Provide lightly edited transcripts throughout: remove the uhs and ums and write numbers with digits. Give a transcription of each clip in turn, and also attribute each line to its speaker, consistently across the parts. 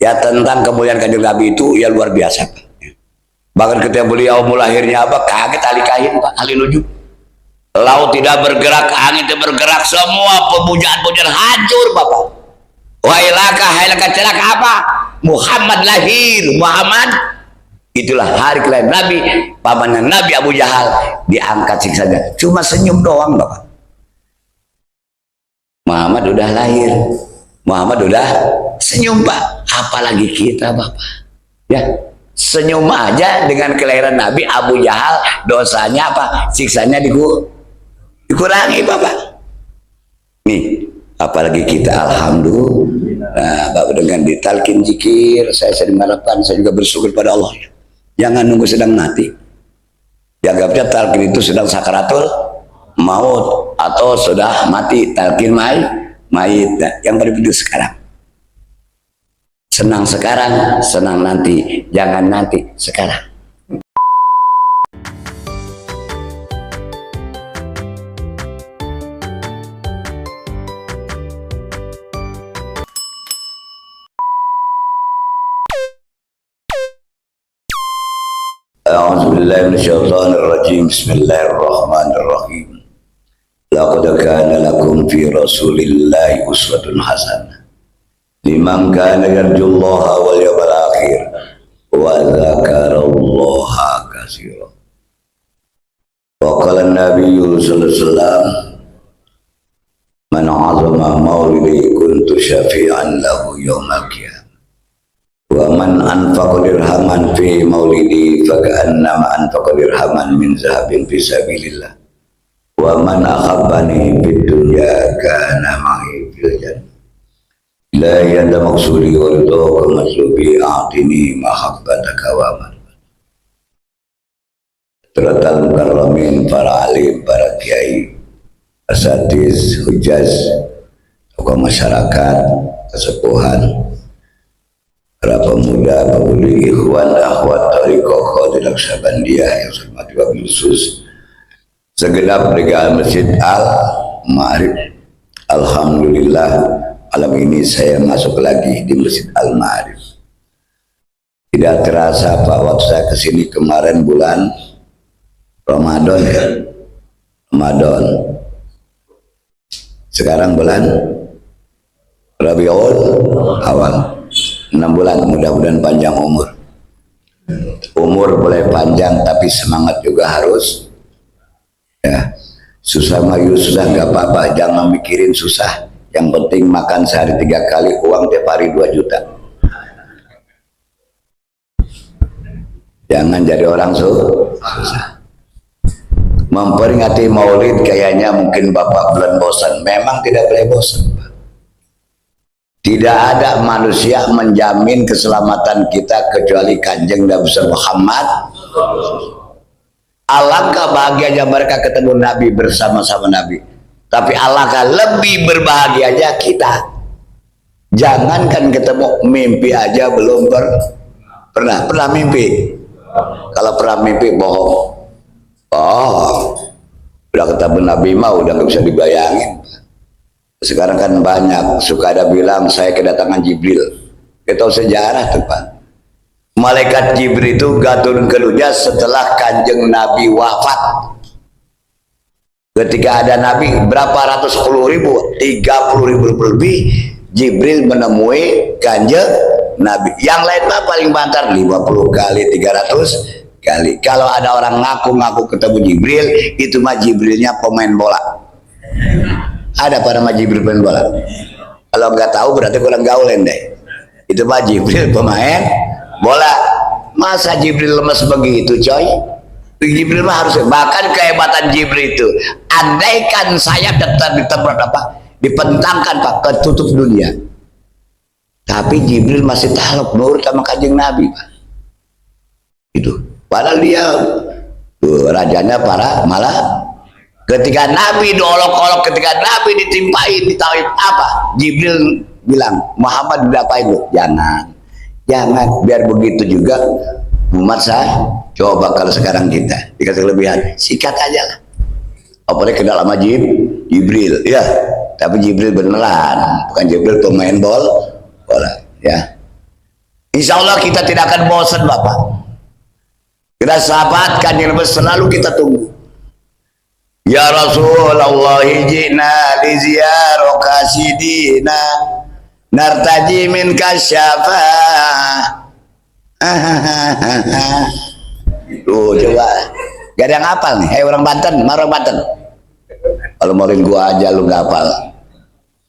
Speaker 1: Ya tentang kemuliaan kanjeng Nabi itu ya luar biasa. Bahkan ketika beliau mulahirnya apa kaget ahli kain Pak, ahli nujum. Laut tidak bergerak, angin tidak bergerak, semua pemujaan-pemujaan hancur Bapak. Wailaka celaka apa? Muhammad lahir, Muhammad itulah hari kelahiran Nabi. Pamannya Nabi Abu Jahal diangkat siksanya, cuma senyum doang Bapak. Muhammad udah lahir, Muhammad udah senyum Pak, apalagi kita Bapak ya, senyum aja dengan kelahiran Nabi. Abu Jahal dosanya apa, siksanya dikurangi Bapak. Nih apalagi kita, alhamdulillah. Nah, Bapak dengan ditalkin zikir, saya sering mengharapkan, saya juga bersyukur pada Allah. Jangan nunggu sedang mati. Dianggapnya talkin itu sedang sakaratul maut atau sudah mati, talkin mayit. Nah, yang berbeda sekarang. Senang sekarang, senang nanti. Jangan nanti, sekarang. A'udzubillahi minasyaitonir rajim. Bismillahirrahmanirrahim. Laqad kana lakum fi Rasulillahi uswatun hasanah liman kana yarjullaha wal yawmal akhir wa dzakarallaha katsiran. Wa qala an-nabiyyu sallallahu alaihi wasallam man 'azama maulidi kuntu syafi'an lahu yaumal qiyamah. Wa man anfaqa dirhaman fi maulidi faka'annama anfaqa dirhaman min zahabin fi sabilillah. Wa man akhabbani fid dunya kana ma'i fil jannah. La yanda maksudi wa ridha matlubi a'tini mahabbataka wa man. Teratal mukarramin, para alim, para kiai, asatiz, hujaz, tokoh masyarakat, kesepuhan, para pemuda, pemudi, ikhwan, akhwat, tariqah, khadilah, syabandiyah yang saya hormati wabil khusus segenap regal Masjid Al-Ma'arif. Alhamdulillah, malam ini saya masuk lagi di Masjid Al-Ma'arif. Tidak terasa Pak, waktu saya kesini kemarin bulan Ramadan ya, Ramadan. Sekarang bulan Rabiul Awal. 6 bulan, mudah-mudahan panjang umur. Umur boleh panjang tapi semangat juga harus ya. Susah mayu susah nggak apa-apa, jangan mikirin susah, yang penting makan sehari 3 kali, uang tiap hari 2 juta. Jangan jadi orang susah. Memperingati maulid kayaknya mungkin Bapak belum bosan. Memang tidak boleh bosan. Tidak ada manusia menjamin keselamatan kita kecuali Kanjeng Nabi Muhammad. Alangkah bahagianya mereka ketemu Nabi, bersama-sama Nabi. Tapi alangkah lebih berbahagianya kita. Jangankan ketemu, mimpi aja belum pernah mimpi. Kalau pernah mimpi bohong. Udah ketemu Nabi mah udah nggak bisa dibayangin. Sekarang kan banyak suka ada bilang saya kedatangan Jibril. Kita tahu sejarah tuh Pak. Malaikat Jibril itu gak turun ke dunia setelah Kanjeng Nabi wafat. Ketika ada Nabi berapa ratus puluh ribu, 30.000 lebih, Jibril menemui Kanjeng Nabi. Yang lain mah paling bantar 50 kali, 300 kali. Kalau ada orang ngaku-ngaku ketemu Jibril, itu mah Jibrilnya pemain bola. Ada pada nama Jibril pemain bola. Kalau nggak tahu berarti kurang gaulen deh. Itu mah Jibril pemain bola. Masa Jibril lemes begitu coy? Jibril mah harus, bahkan kehebatan Jibril itu, andaikan sayap ditebrak apa, dipentangkan Pak, ketutup dunia. Tapi Jibril masih takluk nurut sama Kanjeng Nabi Pak. Itu. Padahal dia rajanya para malah. Ketika Nabi diolok-olok, ketika Nabi ditimpain, ditawain apa? Jibril bilang, Muhammad diapain lu? Jangan, biar begitu juga umat saya. Coba kalau sekarang kita dikasih kelebihan, sikat aja lah. Apalagi kenal sama Jibril, ya. Tapi Jibril beneran, bukan Jibril pemain bola, ya. Insya Allah kita tidak akan bosan Bapak. Kita sahabat Kanjeng Nabi selalu kita tunggu. Ya Rasulullah ji'na li ziyaraka sidina nartaji min kasyafa. Tuh coba. Gak ada yang hafal nih. Hei orang Banten, marah Banten. Kalau maulin gua aja lu gak hafal.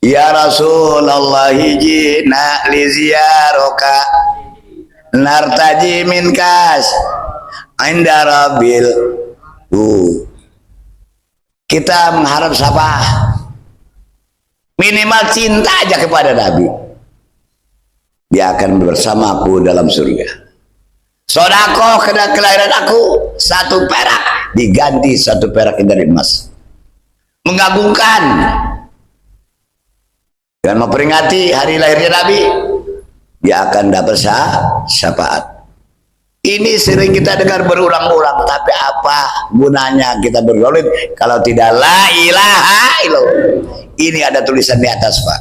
Speaker 1: Ya Rasulullah ji'na li ziyaraka nartaji min kas inda rabbil. Kita mengharap siapa? Minimal cinta aja kepada Nabi. Dia akan bersamaku dalam surga. Sodako kena kelahiran aku 1 perak diganti 1 perak dari emas. Mengagungkan dan memperingati hari lahirnya Nabi. Dia akan dapat syafaat. Ini sering kita dengar berulang-ulang, tapi apa gunanya kita bergaulin kalau tidak la ilaha illallah? Ini ada tulisan di atas Pak.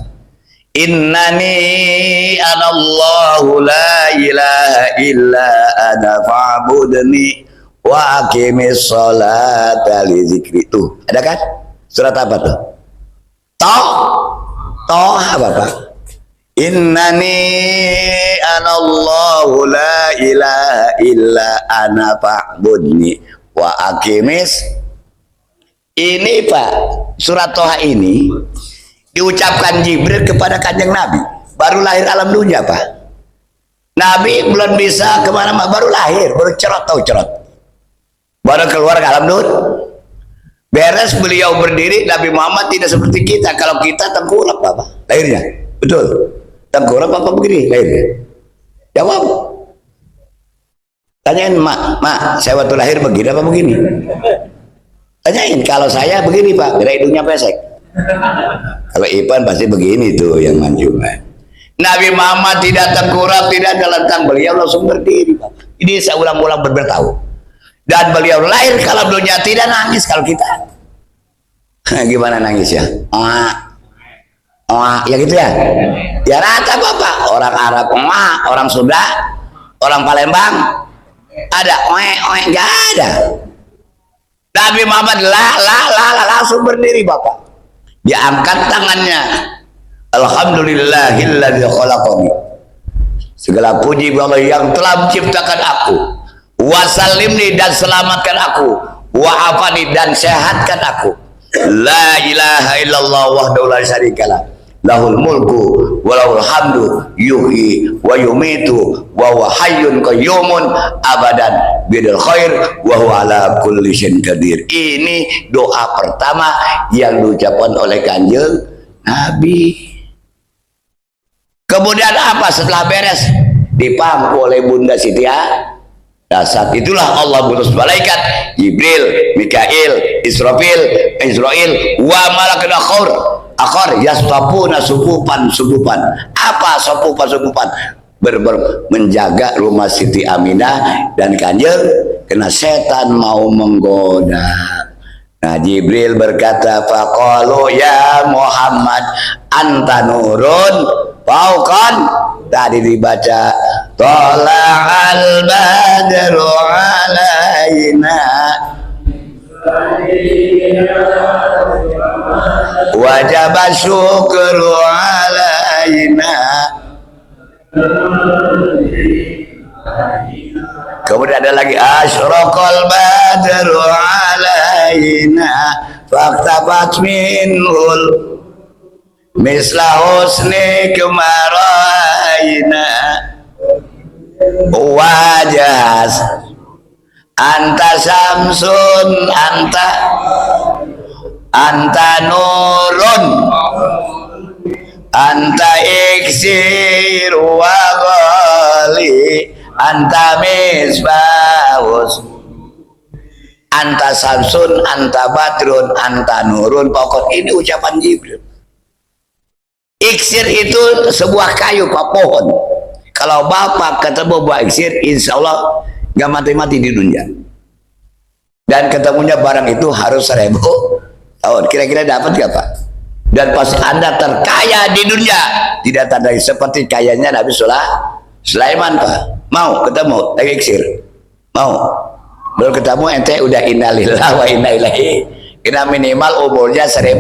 Speaker 1: Innani anallahu la ilaha illa ana fa'budni wa aqimis sholata li dzikri. Tuh, ada kan? Surat apa tuh? Toh apa Pak? Innani anallahu la ilaha illa ana fa'budni wa aqimis. Ini Pak, surat Toha ini diucapkan Jibril kepada Kanjeng Nabi. Baru lahir alam dunia Pak. Nabi belum bisa kemana-mana, baru lahir, baru cerot. Baru keluar ke alam dunia. Beres beliau berdiri, Nabi Muhammad tidak seperti kita. Kalau kita tengkurap Bapak, lahirnya. Betul. Tengkurap apa begini lahirnya? Jawab. Tanyain mak, saya waktu lahir begini apa begini? Tanyain, kalau saya begini Pak, kira hidungnya pesek. Kalau Ipan pasti begini tuh yang maju. Nabi Muhammad tidak tengkurap, tidak gelantang, beliau langsung berdiri Pak. Ini saya ulang-ulang bertahu. Dan beliau lahir kalau dunia tidak nangis kalau kita. Gimana nangis ya? Ya gitu ya. Ya rata Bapak. Orang Arab orang Sunda, orang Palembang ada nggak ada. Nabi Muhammad langsung berdiri Bapak. Diangkat tangannya. Alhamdulillahilladzi khalaqani. Segala puji bagi Allah yang telah menciptakan aku. Wasallimni dan selamatkan aku. Wa'afani dan sehatkan aku. La ilaha illallah wahdahu la syarikalah. Lahul mulku wa lahul hamdu yuhyi wa yumitu wa huwa hayyun qayyumun abadan bidil khair wa huwa ala kulli syai'in qadir. Ini doa pertama yang diucapkan oleh Kanjeng Nabi. Kemudian apa setelah beres? Dipangku oleh Bunda Siti. Nah, saat itulah Allah mengutus malaikat Jibril, Mikail, Israfil, wa malakul akhor yastafuna sufupan. Apa sufupan? Menjaga rumah Siti Aminah dan Kanjeng kena setan mau menggoda. Nah, Jibril berkata, faqalu ya Muhammad anta nurun fauqan. Tadi dibaca tala'al badru alaina wajib syukru alaina. Kemudian ada lagi asyraqal badru alaina faktabat minhul misla husni kemaraina wajaz anta samsun anta nurun anta iksir wa ghali anta misbahus anta samsun anta badrun anta nurun. Pokok ini ucapan Jibril. Iksir itu sebuah kayu Pak, pohon. Kalau Bapak ketemu buah iksir, insya Allah gak mati-mati di dunia. Dan ketemunya barang itu harus 1000 tahun. Kira-kira dapat gak Pak? Dan pasti Anda terkaya di dunia. Tidak tandai seperti kayanya Nabi Sulaiman Pak, mau ketemu lagi iksir, mau belum ketemu ente udah innalillah wa inna ilaihi. Kita minimal umurnya 1000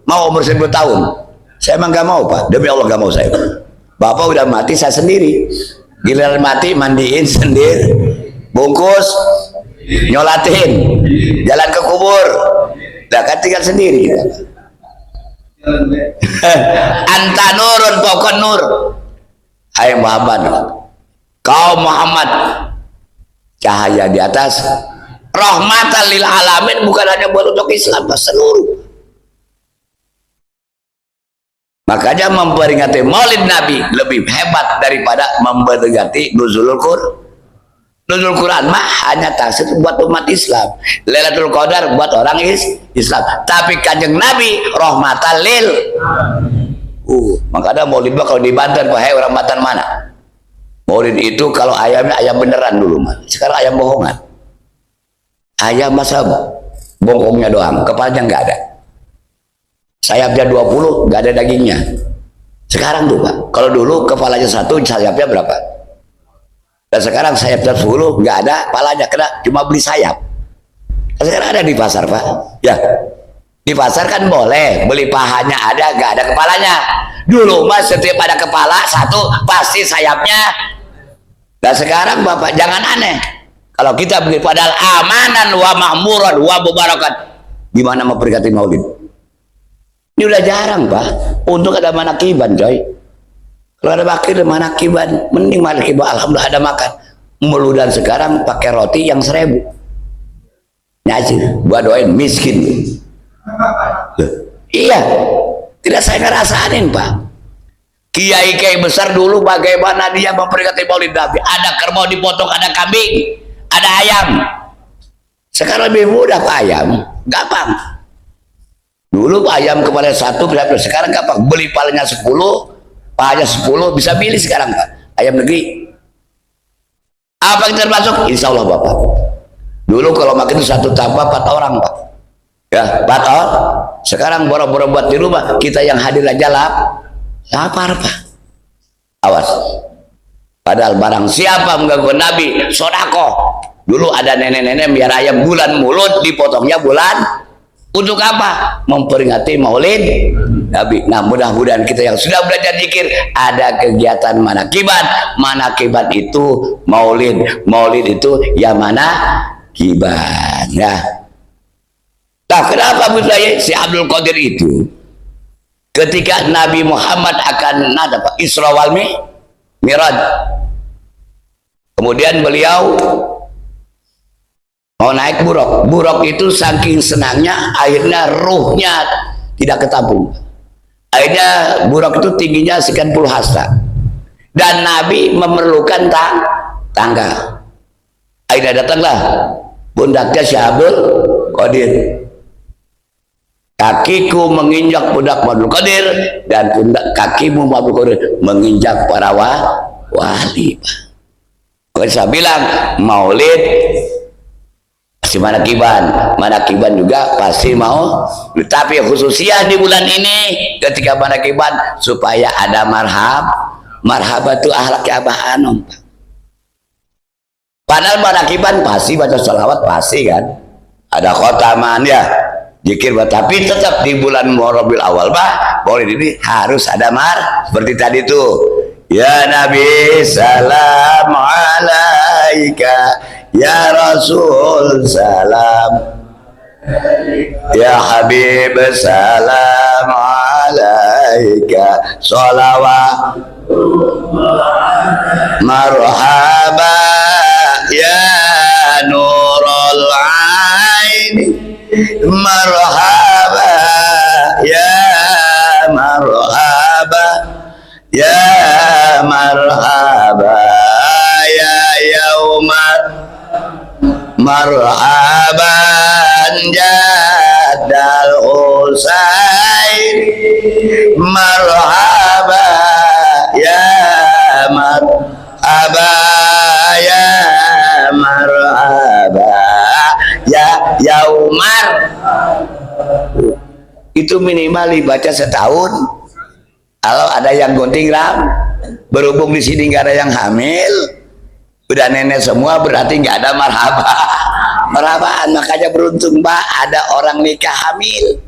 Speaker 1: mau umur 1000 tahun. Saya emang gak mau Pak, demi Allah gak mau saya. Bapak udah mati, saya sendiri. Giliran mati mandiin sendiri, bungkus, nyolatin, jalan ke kubur, dah kan tinggal sendiri. Anta nurun pokok nur. Hai Muhammad, kau Muhammad cahaya di atas, rahmatan lil alamin, bukan hanya buat untuk Islam, seluruh. Makanya memperingati Maulid Nabi lebih hebat daripada memperingati Nuzulul Quran. Nuzul Quran mah hanya taksir buat umat Islam, Lailatul Qadar buat orang Islam. Tapi Kanjeng Nabi rahmatan lil. Makanya Maulid mah kalau di Banten, Pak, orang Banten mana? Maulid itu kalau ayamnya ayam beneran dulu mah. Sekarang ayam bohongan. Ayam masa bongkongnya doang, kepalanya nggak ada. Sayapnya 20, nggak ada dagingnya. Sekarang tuh Pak, kalau dulu kepalanya 1, sayapnya berapa? Dan sekarang sayapnya 10, nggak ada kepalanya, kena cuma beli sayap. Sekarang ada di pasar Pak, ya. Di pasar kan boleh beli pahanya ada, nggak ada kepalanya. Dulu mas setiap ada kepala 1 pasti sayapnya. Dan sekarang Bapak jangan aneh, kalau kita beli padahal amanan wa mahmuran wa mubarakat, gimana memperingati Maulid? Ini udah jarang Pak, untuk ada manakiban coy. Kalau ada bakir manakiban, mending manakiban, alhamdulillah ada makan. Meludan sekarang pakai roti yang 1000. Nyajir, gua doain miskin. Iya, tidak saya ngerasain Pak. Kiai-kiai besar dulu bagaimana dia memperingati Maulid Nabi, ada kerbau dipotong, ada kambing, ada ayam. Sekarang lebih mudah Pak, ayam gampang. Dulu ayam kepala 1, sekarang gampang, beli palanya 10, pahanya 10, bisa pilih sekarang Pak. Ayam negeri apa yang termasuk? Insya Allah Bapak. Dulu kalau makan itu 1 tanpa 4 orang Pak, ya 4 orang. Sekarang boro-boro buat di rumah, kita yang hadir aja lapar Pak. Awas, padahal barang siapa mengganggu Nabi sodako. Dulu ada nenek-nenek biar ayam bulan mulut, dipotongnya bulan. Untuk apa? Memperingati Maulid Nabi. Nah mudah-mudahan kita yang sudah belajar zikir ada kegiatan manakiban. Manakiban itu Maulid, Maulid itu ya manakiban ya. Nah kenapa misalnya si Abdul Qadir itu ketika Nabi Muhammad akan Isra wal Mi'raj, kemudian beliau mau naik buruk itu saking senangnya akhirnya ruhnya tidak ketampung. Akhirnya buruk itu tingginya sekian puluh hasta dan Nabi memerlukan tangga. Akhirnya datanglah pundaknya si Abdul Qadir. Kakiku menginjak pundak Abdul Qadir dan pundak kakimu Abdul Qadir menginjak para wali. Saya bilang Maulid si manakiban juga pasti mau, tapi khususnya di bulan ini ketika manakiban supaya ada marhaba itu ahlaknya Abah Anom. Padahal manakiban pasti baca sholawat pasti kan, ada khotaman ya zikir, tapi tetap di bulan Rabiul Awal Maulid ini harus ada seperti tadi tuh, ya Nabi salam alaika, ya Rasul salam, ya Habib salam alaika, sholawat marhaba ya nurul aini, marhaba ya marhaba ya marhaba ya yaumat marhaban jadal Husain, marhaba ya marhaba ya marhaba ya yaumar. Itu minimal dibaca setahun. Kalau ada yang gunting Berhubung di sini nggak ada yang hamil, udah nenek semua, berarti nggak ada marhaba. Marhabaan, makanya beruntung Mbak ada orang nikah hamil.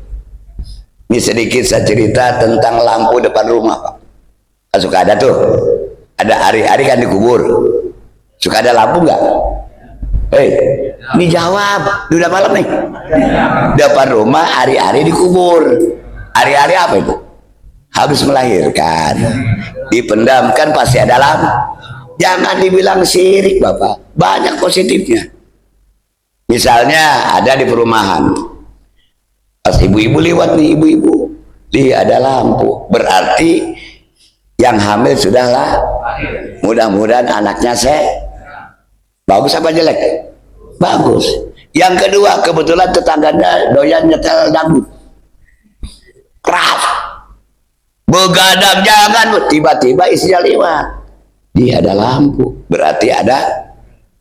Speaker 1: Ini sedikit saya cerita tentang lampu depan rumah Pak. Suka ada tuh, ada hari-hari kan dikubur, suka ada lampu nggak? Ini jawab, udah malam nih. Depan rumah hari-hari dikubur. Hari-hari apa itu? Habis melahirkan, dipendamkan pasti ada lampu. Jangan dibilang syirik Bapak, banyak positifnya. Misalnya ada di perumahan, pas ibu-ibu lewat nih, ibu-ibu, lihat ada lampu, berarti yang hamil sudahlah. Mudah-mudahan anaknya bagus apa jelek? Bagus. Yang kedua, kebetulan tetangganya doyan nyetel dangdut keras, begadang, jangan tiba-tiba istrinya lewat, dia ada lampu, berarti ada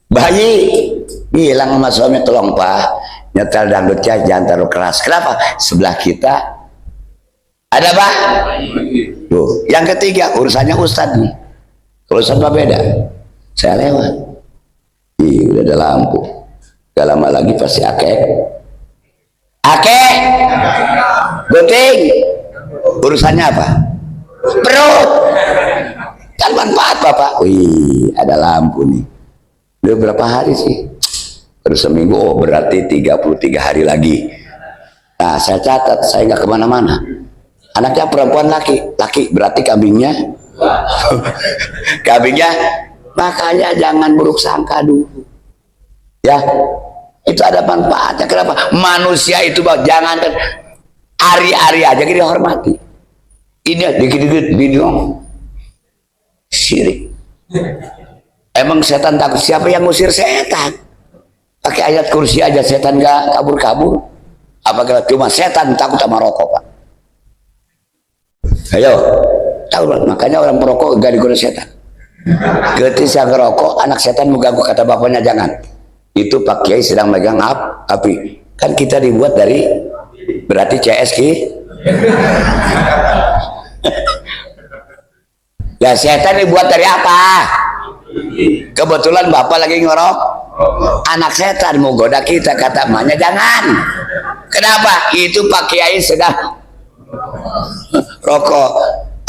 Speaker 1: bayi. Bilang sama suami, tolong Pak, nyetel dangdutnya jangan terlalu keras. Kenapa? Sebelah kita ada Pak. Tuh. Yang ketiga, urusannya Ustadz nih. Kalau Ustadz mah beda, saya lewat, udah ada lampu. Gak lama lagi pasti akeh gunting. Urusannya apa? Perut. Kan manfaat Bapak. Wih, ada lampu nih. Udah berapa hari sih? Baru seminggu. Oh, berarti 33 hari lagi. Nah, saya catat, saya nggak kemana-mana. Anaknya perempuan, laki berarti kambingnya makanya jangan buruk sangka dulu ya, itu ada manfaatnya. Kenapa? Manusia itu jangan hari-hari aja kita hormati. Ini dikit-dikit bidong syirik. Emang setan takut? Siapa yang ngusir setan? Pakai ayat kursi aja setan gak kabur-kabur. Apakah cuma setan takut sama rokok Pak? Ayo, tahu lah. Makanya orang perokok gak digoda setan. Ketika ngerokok, anak setan mengganggu, kata bapaknya jangan. Itu Pak Kiai sedang megang api. Kan kita dibuat dari, berarti CSK. Ya setan dibuat dari apa? Kebetulan bapak lagi ngerok, anak setan mau goda kita, kata emaknya jangan. Kenapa? Itu Pak Kiai sedang rokok.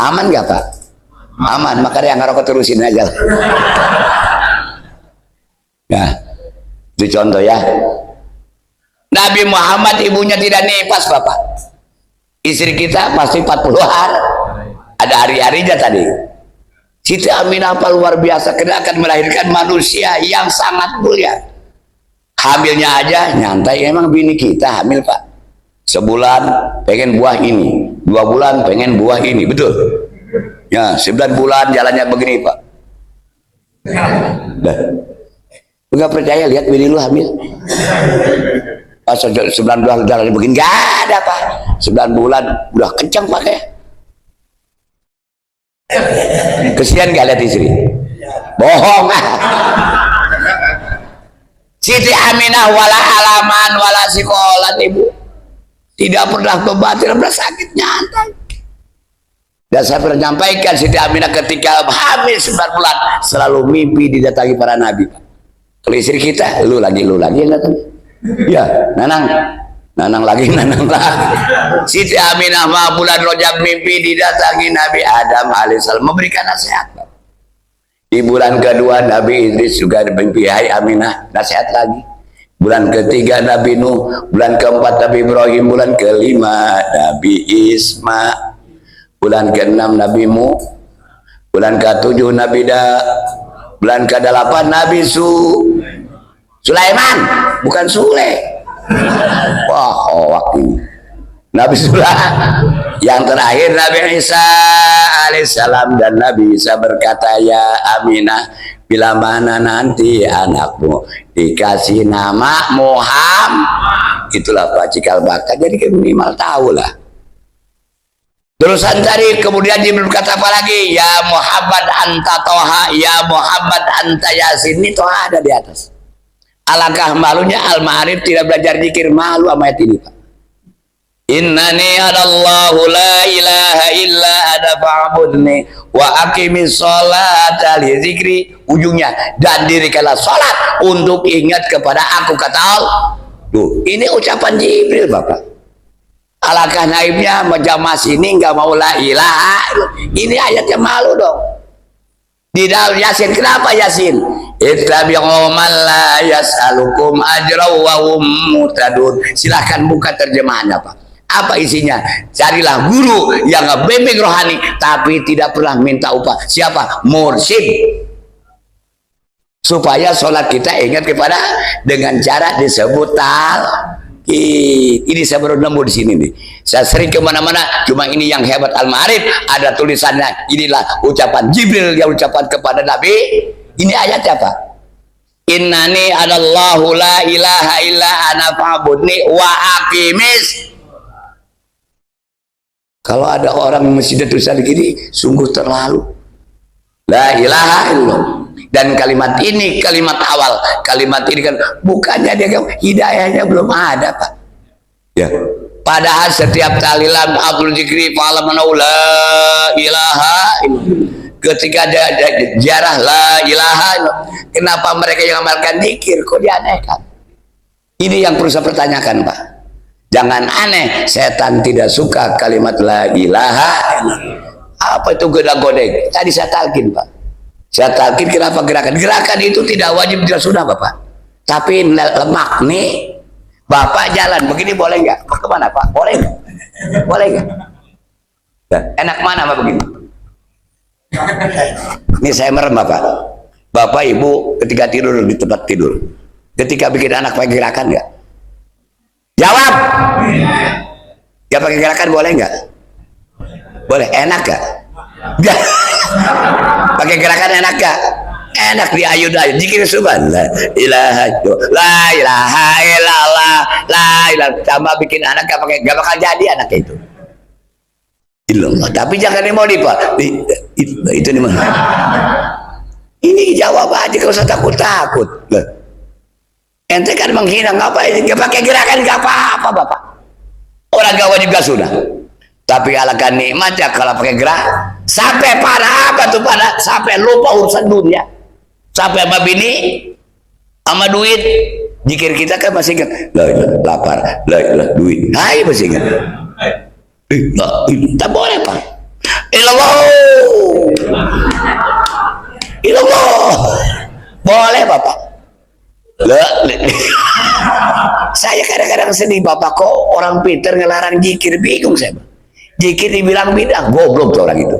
Speaker 1: Aman gak Pak? Aman, makanya yang ngerokok terusin aja. Nah, itu contoh ya. Nabi Muhammad ibunya tidak nifas Bapak. Istri kita pasti 40-an. Ada hari-harinya tadi. Siti Aminah apa luar biasa, karena akan melahirkan manusia yang sangat mulia. Hamilnya aja nyantai, emang bini kita hamil Pak. Sebulan pengen buah ini, 2 bulan pengen buah ini, betul? Ya, 9 bulan jalannya begini Pak. Dah. Lu gak percaya, lihat bini lu hamil. Pas 9 bulan jalannya begini, gak ada Pak. 9 bulan udah kencang pakai. Kesian gak lihat istri? Bohong. Siti Aminah wala halaman wala sikolat ibu. Tidak pernah kebatin, pernah sakit nyantai. Dan saya pernah menyampaikan Siti Aminah ketika hamil 9 bulan selalu mimpi didatangi para nabi. Kalau istri kita, lu lagi yang datang. Ya, nanang lagi. Siti Aminah mah bulan Rajab mimpi didatangi Nabi Adam alaihissalam memberikan nasihat. Di bulan kedua Nabi Idris juga mimpi, hai Aminah, nasihat lagi. Bulan ketiga Nabi Nuh, bulan keempat Nabi Ibrahim, bulan kelima Nabi Isma, bulan keenam Nabi Mu, bulan ketujuh Nabi bulan ke-8 Nabi Sulaiman, bukan Sule. Wah, hoak ini. Nabi Sulaiman. Yang terakhir Nabi Isa alaihissalam, dan Nabi Isa berkata, ya Aminah, bila mana nanti anakmu dikasih nama Muhammad, itulah Pak cikal bakal, jadi minimal tahu lah. Terusan tadi kemudian Jibril berkata apa lagi? Ya Muhammad anta Toha, ya Muhammad anta Yasin. Ini Toha ada di atas. Alangkah malunya Al-Ma'arif tidak belajar zikir, malu sama ayat ini Pak. Innani adallahu la ilaha illa ada fa'budni wa aqimis sholata li dzikri, ujungnya dan dirikanlah salat untuk ingat kepada aku, kata Allah. Tuh, ini ucapan Jibril, Bapak. Alangkah naibnya majama sini nggak mau la ilaha. Ini ayatnya malu dong. Di dalam Yasin, kenapa Yasin? Ittabi'u man la yas'alukum ajra wa hum muhtadun. Silahkan buka terjemahannya, Pak. Apa isinya? Carilah guru yang ngebimbing rohani tapi tidak pernah minta upah. Siapa? Mursyid. Supaya sholat kita ingat kepada dengan cara disebut ini saya baru nemu di sini nih. Saya sering kemana-mana, cuma ini yang hebat Al-Ma'arif, ada tulisannya. Inilah ucapan Jibril yang ucapan kepada Nabi. Ini ayatnya, Pak. Innani adallahu la ilaha illa ana fa'budni wa aqimis. Kalau ada orang masjid tulisan gini, sungguh terlalu. La ilaha illallah. Dan kalimat ini kalimat awal. Kalimat ini kan bukannya dia hidayahnya belum ada, Pak. Ya. Padahal setiap tahlilan Abdul Zikri fa'alam la ilaha illallah. Ketika ada jarah la ilaha illallah, kenapa mereka yang amalkan zikir kok dianehkan? Ini yang perlu saya pertanyakan, Pak. Jangan aneh, setan tidak suka kalimat la ilaha illallah. Apa itu goda-godek? Tadi saya talkin, Pak. Saya talkin kenapa gerakan? Gerakan itu tidak wajib, tidak sunnah, Bapak. Tapi lemak nih, Bapak jalan begini boleh nggak? Kemana, Pak? Boleh nggak? Boleh nggak? Enak mana, Pak, begini? Ini saya merem, Bapak. Bapak, Ibu ketika tidur di tempat tidur, ketika bikin anak pakai gerakan nggak? Jawab. Ya pakai gerakan boleh nggak? Boleh. Enak gak? Gak. Pakai gerakan enak gak? Enak, diayun-ayun. Zikir subhanallah, ilaha la ilaha illallah, la ilaha. Sama bikin anak gak pakai, gak bakal jadi anak itu. Illallah. Tapi jangan dimodi, Pak. Itu nih mana? Ini jawab aja, kalau usah takut-takut. Ente kan menghina, ngapain? Gak pakai gerakan gak apa-apa, Bapak. Orang gak wajib gak sunnah. Tapi alangkah nikmatnya kalau pakai gerak. Sampai pada apa tuh, pada sampai lupa urusan dunia. Sampai sama bini, sama duit. Zikir kita kan masih ingat. Lapar, duit. Hai, masih ingat. Tak boleh, Pak. Ilallah. Ilallah. Boleh, Bapak. Saya kadang-kadang sedih, Bapak, kok orang pinter ngelarang zikir, bingung saya. Zikir dibilang bidah, goblok tuh orang itu.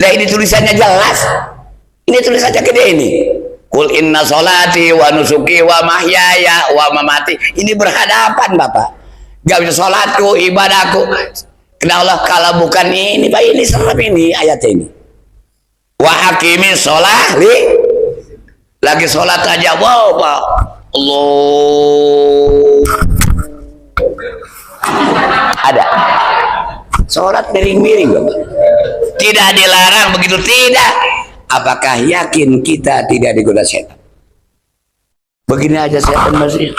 Speaker 1: Nah, ini tulisannya jelas. Ini tulisannya gede ini. Qul inna sholati wa nusuki wa mahyaya wa mamati. Ini berhadapan, Bapak. Gak bisa sholatku, ibadahku. Kena Allah, kalau bukan ini, Pak, ini serem ini ayat ini. Wa aqimis sholah li. Lagi sholat aja, wow, Pak. Allah. Ada. Sholat miring-miring, Bapak. Tidak dilarang begitu, tidak. Apakah yakin kita tidak digoda setan? Begini aja setan masih.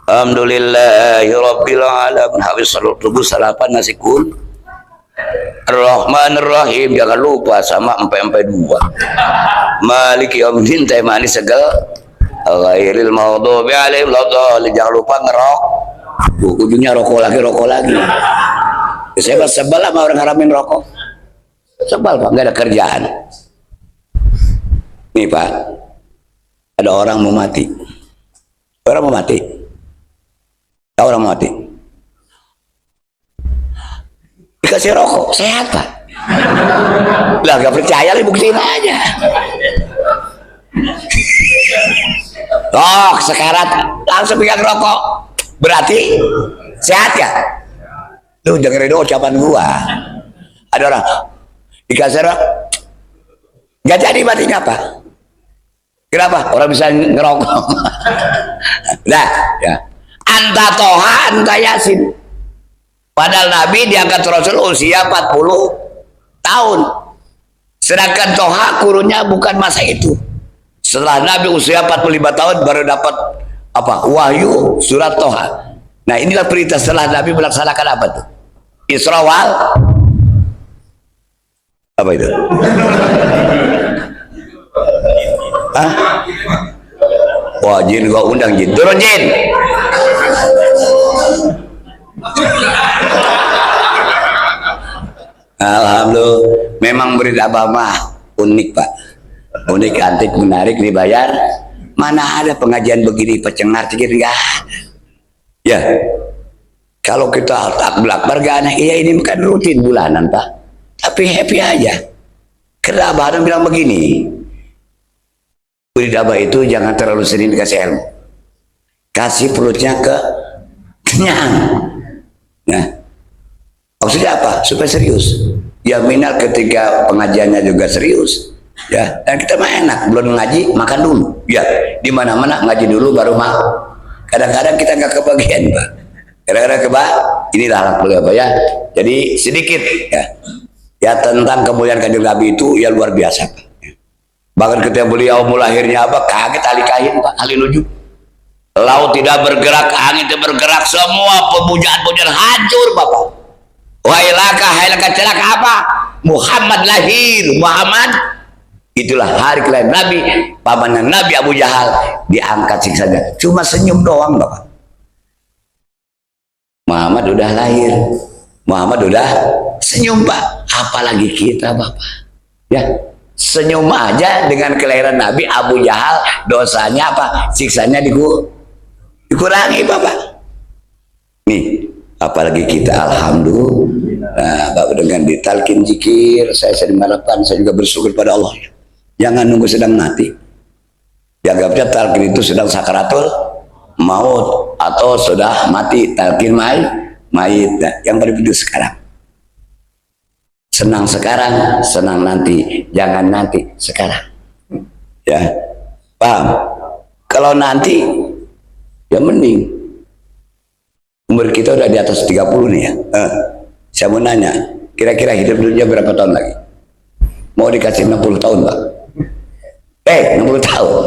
Speaker 1: Alhamdulillahirabbil alamin. Habis salat subuh sarapan nasi kun. Ar-Rahmanir Rahim, jangan lupa sama empe-empe dua. Maliki yaumiddin, teh manis segel. Ghairil maghdubi alaihim waladdallin, jangan lupa ngerok. Ujungnya rokok lagi. Saya sebel sama orang haramin rokok. Sebel, Pak, nggak ada kerjaan. Nih, Pak, ada orang mau mati. Orang mau mati. Tahu orang mau mati? Dikasih rokok, sehat, Pak. Lah, gak percaya lah, buktiin aja. Oh, sekarat langsung pegang rokok, berarti sehat ya? Lu dengerin ucapan gua. Ada orang dikasih rokok, gak jadi matinya, Pak. Kenapa? Orang bisa ngerokok. Nah, ya. Anta toha, anta yasin. Padahal Nabi diangkat Rasul usia 40 tahun. Sedangkan toha kurunnya bukan masa itu. Setelah Nabi usia 45 tahun baru dapat apa? Wahyu surat Toha. Nah inilah perintah setelah Nabi melaksanakan apa tuh? Isra wal apa itu? Hah? Wah jin gua undang jin, turun jin. Alhamdulillah, memang berita Abah mah unik pak, unik, antik, menarik, dibayar. Mana ada pengajian begini pecengar sedikit enggak? Ya, kalau kita tak bergana, iya ini bukan rutin bulanan pak, tapi happy aja. Karena Abah Adam bilang begini, murid Abah itu jangan terlalu sering dikasih ilmu, kasih perutnya kenyang. Nah, maksudnya apa? Supaya serius. Ya minat ketika pengajiannya juga serius. Ya, dan kita mah enak, belum ngaji makan dulu. Ya, di mana-mana ngaji dulu baru mau. Kadang-kadang kita nggak kebagian, Pak. Kadang-kadang inilah alhamdulillah Pak ya. Jadi sedikit ya. Ya tentang kemuliaan Kanjeng Nabi itu ya luar biasa, Pak. Bahkan ketika beliau mulahirnya apa? Kaget ahli kain, Pak, ahli nujum. Laut tidak bergerak, angin tidak bergerak, semua pemujaan-pemujaan hancur, Bapak. Wailaka celaka apa? Muhammad lahir, Muhammad itulah hari kelahiran Nabi. Pamannya Nabi Abu Jahal diangkat siksanya, cuma senyum doang Bapak. Muhammad udah lahir, Muhammad udah senyum Pak, apalagi kita Bapak ya, senyum aja dengan kelahiran Nabi. Abu Jahal dosanya apa? Siksanya dikurangi Bapak. Nih apalagi kita, alhamdulillah. Nah, Bapak dengan ditalkin zikir, saya sering mengharapkan, saya juga bersyukur pada Allah. Jangan nunggu sedang mati. Dianggapnya talkin itu sedang sakaratul maut atau sudah mati, talkin mayit. Nah, yang paling penting sekarang. Senang sekarang, senang nanti. Jangan nanti, sekarang. Ya, paham? Kalau nanti, ya mending. Umur kita udah di atas 30 nih ya. Saya mau nanya, kira-kira hidup dunia berapa tahun lagi? Mau dikasih 60 tahun Pak? 60 tahun.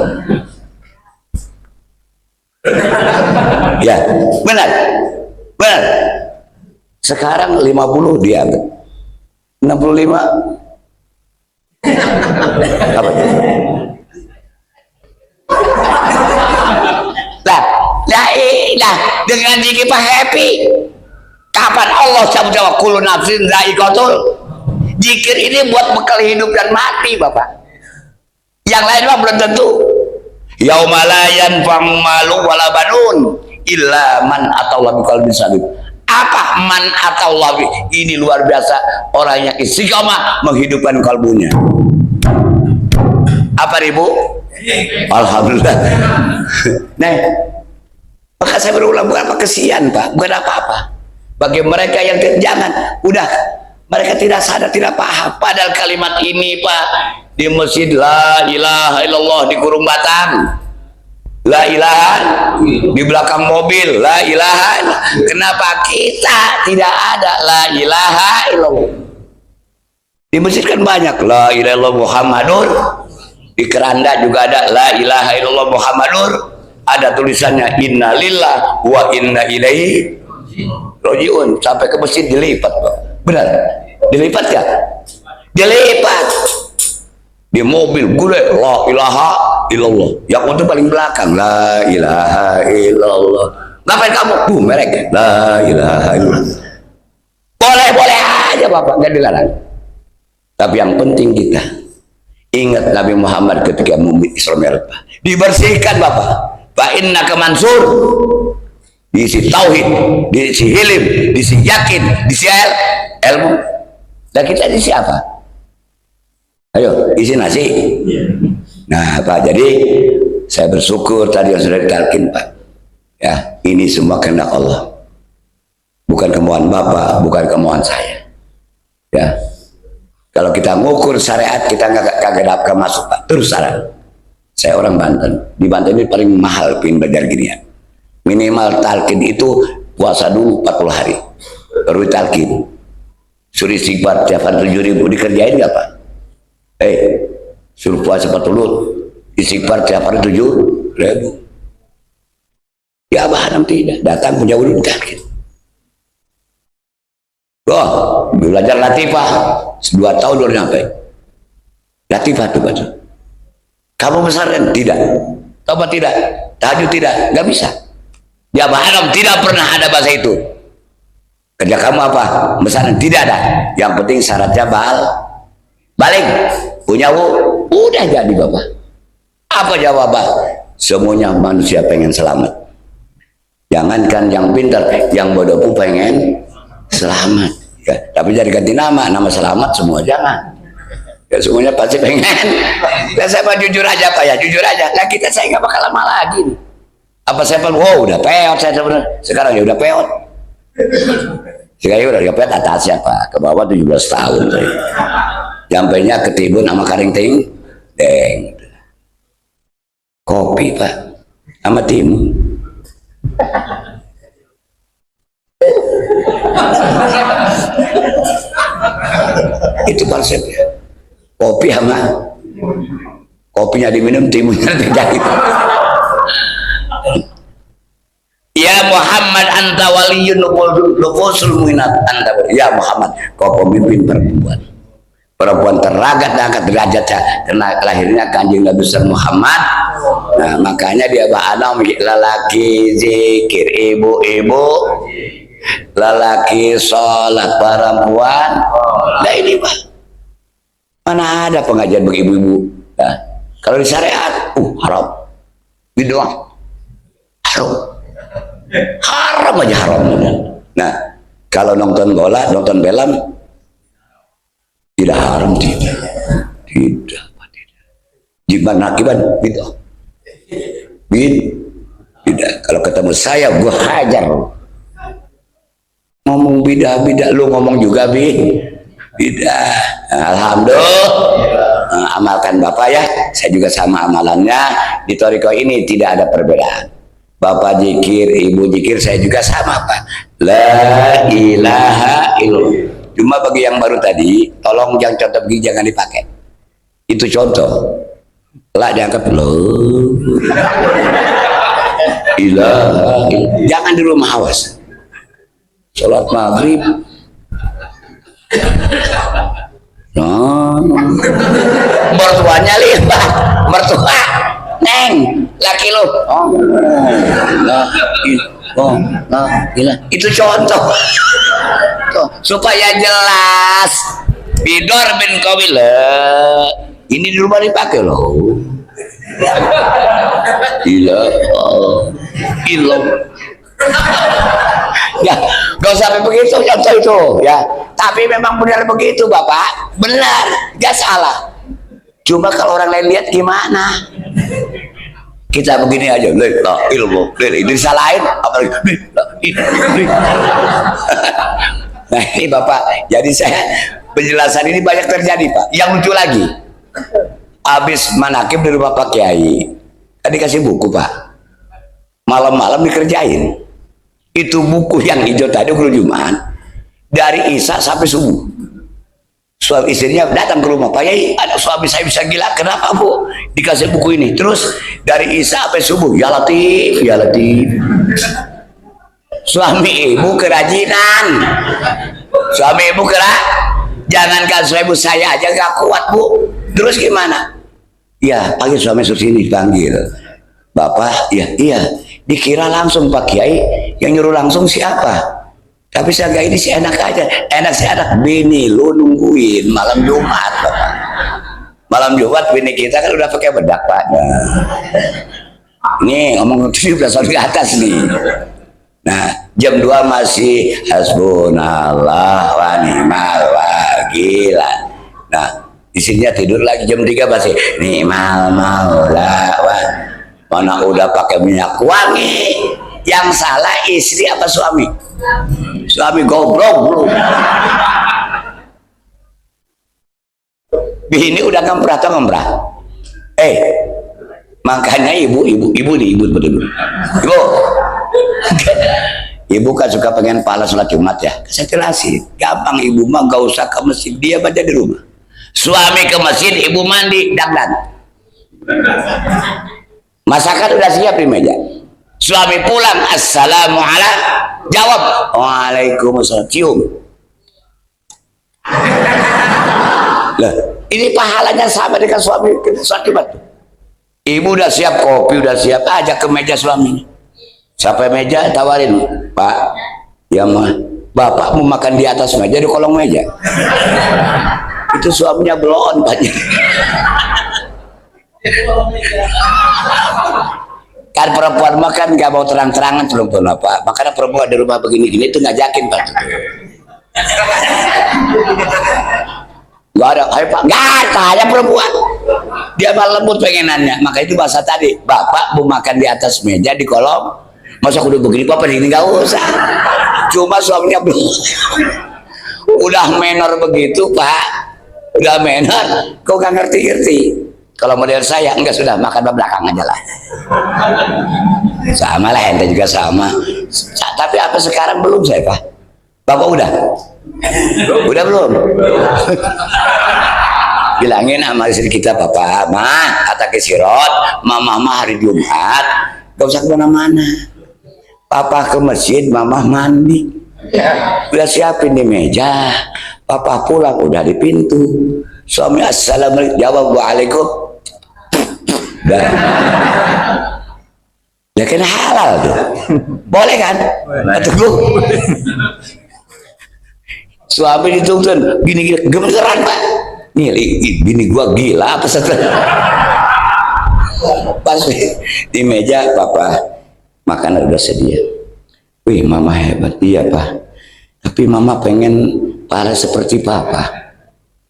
Speaker 1: Ya, benar. Benar. Sekarang 50 dia. 65. Apa itu? Nah, dengan zikir Pak happy. Kapan Allah jawab kullu nafsin dha'iqatul. Zikir ini buat bekal hidup dan mati Bapak. Yang lain mah belum tentu. Yauma la yanfa'u malu wala banun illa man atallaha biqalbin salim. Apa man atallaha? Ini luar biasa, orang yang istiqamah menghidupkan kalbunya. Apa Ibu? Alhamdulillah. Nah, maka saya berulang, bukan apa kesian Pak, bukan apa-apa. Bagi mereka yang jangan, udah mereka tidak sadar, tidak paham. Padahal kalimat ini Pak, di masjid la ilaha illallah di Kurung Batang, la ilaha di belakang mobil, la ilaha. Kenapa kita tidak ada la ilaha illallah? Di masjid kan banyak la ilaha illallah Muhammadur. Di keranda juga ada la ilaha illallah Muhammadur. Ada tulisannya innalillah wa inna ilaihi rajiun. Sampai ke masjid dilipat Pak. Benar? Dilipat ya? Dilipat. Di mobil gue la ilaha illallah. Yang untuk paling belakang la ilaha illallah. Ngapain kamu? Mereka la ilaha illallah. Boleh-boleh aja Bapak, nggak dilarang. Tapi yang penting kita ingat Nabi Muhammad ketika memilih Isra Mi'raj dibersihkan Bapak. Fa innaka mansur, diisi tauhid, diisi hilim, diisi yakin, diisi ilmu. Dan kita diisi apa? Ayo isi nasi. Nah Pak, jadi saya bersyukur tadi yang sudah ditalkin Pak ya, ini semua kehendak Allah, bukan kemauan Bapak, bukan kemauan saya ya. Kalau kita ngukur syariat, kita kagak dapat masuk Pak. Terus saran, saya orang Banten, di Banten ini paling mahal pin belajar ginian. Minimal talkin itu puasa dulu 40 hari baru talkin. Suruh istighfar tiap hari 7.000, dikerjain nggak Pak? Suruh puasa 40, istighfar tiap hari 7.000. Ya Abah Hanam tidak, datang punya ulun kaget. Oh, belajar latifah 2 tahun baru nyampe. Latifah tuh baca. Kamu pesantren? Tidak. Apa tidak? Tahajud tidak? Nggak bisa. Ya Abah Hanam tidak pernah ada bahasa itu. Kerja kamu apa? Pesantren? Tidak ada. Yang penting syaratnya balik. Punya udah jadi Bapak. Apa jawaban? Semuanya manusia pengen selamat. Jangankan yang pintar, yang bodoh pun pengen selamat. Ya, tapi jadi ganti nama selamat semua jangan. Ya semuanya pasti pengen. Dan saya mah jujur aja Pak ya, jujur aja. Lah kita saya nggak bakal lama lagi. Apa saya pun, wow udah peot saya sebenarnya. Sekarang ya udah peot. Sekarang udah peot atasnya Pak, ke bawah 17 tahun saya. Sampainya ketimbun sama karing deng. Kopi Pak sama timun. Itu konsepnya. Kopi sama kopinya diminum, timunnya dijahit. Ya Muhammad anta waliyun nufusul mu'minat anta. Ya Muhammad, kau pemimpin perempuan teragat-agat derajatnya karena lahirnya Kanjeng Nabi Muhammad. Nah, makanya dia bahana lelaki zikir, ibu-ibu lelaki sholat, perempuan. Nah ini Pak, mana ada pengajian bagi ibu-ibu? Nah, kalau di syariat, haram, bid'ah, haram aja haram. Nah, kalau nonton bola, nonton film, tidak haram, tidak. Gimana akibat bid'ah? Tidak. Kalau ketemu saya, gue hajar. Ngomong bidah, lu ngomong juga bidah. Alhamdulillah. Amalkan Bapak ya. Saya juga sama amalannya. Di Toriko ini tidak ada perbedaan. Bapak zikir, ibu zikir, saya juga sama Pak. La ilaha illallah. Cuma bagi yang baru tadi, tolong yang contoh begini jangan dipakai. Itu contoh. Lah diangkat loh. Ilaha. Jangan di rumah awas. Sholat maghrib. Mertuanya lihat, mertua, neng, laki lo. Gila. Itu contoh. Tuh, supaya jelas. Bidor bin Qawila. Ini di rumah dipakai loh. Gila. Gila. Ya, gak sampai begitu contoh itu ya. Tapi memang benar begitu Bapak, benar, gak salah. Cuma kalau orang lain lihat gimana? Kita begini aja, ilmu, ini disalahin, apalagi nah ini Bapak, jadi saya penjelasan ini banyak terjadi Pak. Yang lucu lagi, habis manakib di rumah Pak Kiai, tadi kasih buku Pak, malam-malam dikerjain. Itu buku yang hijau tadi guru Jumat dari Isya sampai subuh. Suami istrinya datang ke rumah, Pak Yai, ada suami saya bisa gila, kenapa Bu? Dikasih buku ini. Terus dari Isya sampai subuh, ya Latif, ya Latif. Suami ibu kerajinan. Suami ibu jangankan suami ibu, saya aja gak kuat Bu. Terus gimana? Ya, panggil suami sini dipanggil. Bapak, iya. Dikira langsung Pak Kiai, yang nyuruh langsung siapa? Tapi saya ini sih enak aja, bini lu nungguin malam Jumat Bapak. Malam Jumat bini kita kan udah pakai bedak Pak. Ini ngomong 17 tahun ke atas nih. Nah jam 2 masih hasbunallah wa ni'mal wakil. Nah isinya tidur lagi jam 3 masih ni'mal maula wa. Mana udah pakai minyak wangi. Yang salah istri apa suami? Suami goblok bro. Bini udah ngemprah atau ngemprah? Makanya ibu betul. Ibu kan suka pengen pahala sholat Jumat ya. Saya jelasin, gampang ibu mah gak usah ke masjid, dia baca di rumah. Suami ke masjid, ibu mandi, dandan. Masakan udah siap di meja. Suami pulang, assalamualaikum, jawab, waalaikumsalam, cium. Lah, ini pahalanya sama dengan suami akibat. Ibu udah siap kopi, udah siap, ajak ke meja suaminya. Sampai meja, tawarin, Pak, ya mah, Bapak mau makan di atas meja, di kolong meja. Itu suaminya belon, Pak. Kan perempuan makan gak mau terang-terangan perempuan apa, makanya perempuan di rumah begini-gini itu ngajakin, Pak. Gak ada, ayo Pak, gak kayak perempuan. Dia malah lembut pengenannya, maka itu bahasa tadi, Bapak mau makan di atas meja di kolong, masa udah begini Bapak ini gak usah. Cuma suaminya belum. Udah menor begitu Pak, udah menor, kok gak ngerti-ngerti. Kalau model saya enggak, sudah makan belakang aja lah. Sama lah, ente juga sama. Tapi apa sekarang belum saya Pak? Bapak udah? Udah belum? Bilangin sama istri kita, Bapak, Mah, kata kesirot, Mama hari Jumat, gak usah kemana-mana. Papa ke masjid, Mama mandi. Udah siapin di meja. Papa pulang, udah di pintu. Suami assalamualaikum, jawab waalaikum. Udah. Ya kena halal tuh. Boleh kan? Tunggu. Suami dituntun, gini-gini, gemeteran Pak. Nih, bini gua gila apa setelah. Pas di meja, Papa, makanan udah sedia. Wih, Mama hebat, iya Pak. Tapi Mama pengen pahala seperti Papa.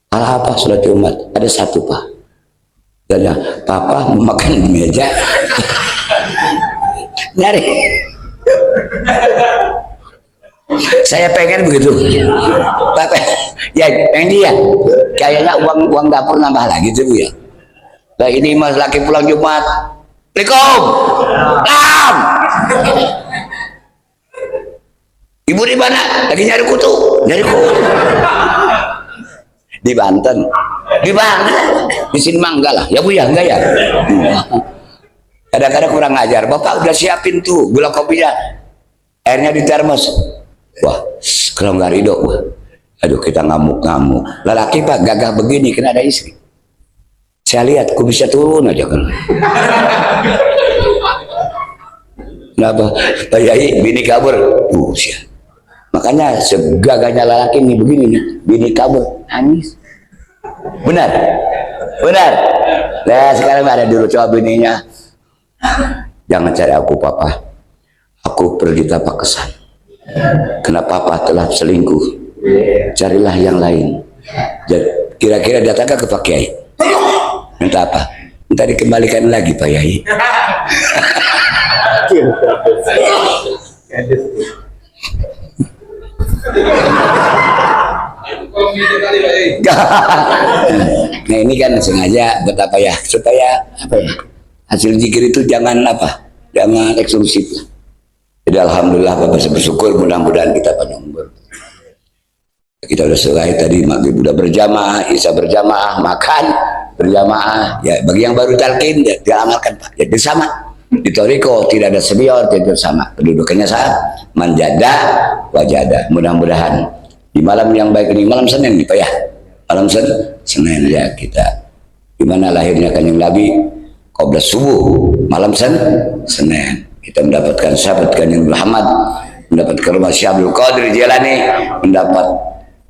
Speaker 1: Pahala apa sudah umat? Ada satu Pak. Dan Papa mau makan di meja. Nyari. Saya pengen begitu. Papa, ya pengen dia. Kayaknya uang dapur nambah lagi tuh ya. Nah ini mas laki pulang Jumat. Assalamualaikum. Lam. Ibu di mana? Lagi nyari kutu. Nyari kutu. Di Banten. Di Banten. Di sini mah enggak lah. Ya Bu ya, enggak ya. Kadang-kadang kurang ajar. Bapak udah siapin tuh gula kopinya. Airnya di termos. Wah, kalau nggak ridho, wah. Aduh kita ngamuk-ngamuk. Lelaki Pak gagah begini, kena ada istri. Saya lihat, kok bisa turun aja kan. Kenapa? Pak Yai, bini kabur. Siap. Makanya segagahnya lelaki nih begini nih, bini kabur, nangis. Benar? Benar? Nah sekarang ada dulu coba bininya. Jangan cari aku Papa. Aku pergi tapak kesan. Kenapa Papa telah selingkuh? Carilah yang lain. Kira-kira datang ke Pak Kiai. Minta apa? Minta dikembalikan lagi Pak Yai. Nah ini kan sengaja buat apa ya? Supaya apa ya? Hasil zikir itu jangan apa? Jangan eksklusif. Jadi alhamdulillah Bapak bersyukur, mudah-mudahan kita panjang umur. Kita udah selesai tadi maghrib udah berjamaah, isya berjamaah, makan berjamaah. Ya bagi yang baru talqin ya diamalkan Pak. Jadi sama. Di Toriko tidak ada sebior, tidak sama. Kedudukannya sama. Manjada, wajada. Mudah-mudahan di malam yang baik ini, malam Senin nih Pak ya. Malam Senin ya kita. Di mana lahirnya Kanjeng Nabi? Qabla subuh, malam Senin. Kita mendapatkan sahabat Kanjeng Muhammad, mendapatkan rumah Syekh Abdul Qadir Jilani, mendapat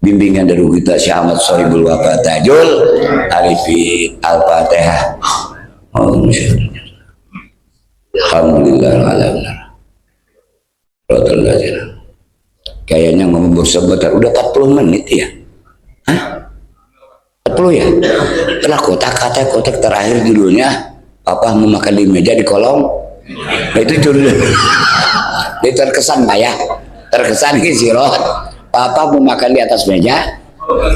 Speaker 1: bimbingan dari kita Syekh Ahmad Sohibul Wafa Tajul Arifin Al-Fatihah. Alhamdulillah. Kayaknya ngomong sebentar udah 40 menit ya. Hah? 40 ya? Telah kotak terakhir judulnya Papa mau makan di meja di kolong. Nah itu judulnya. Itu terkesan Pak ya. Terkesan Sirot. Papa mau makan di atas meja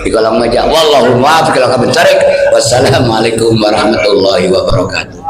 Speaker 1: di kolong meja. Wallahu muwaffiq ila aqwamit thoriq. Wassalamualaikum warahmatullahi wabarakatuh.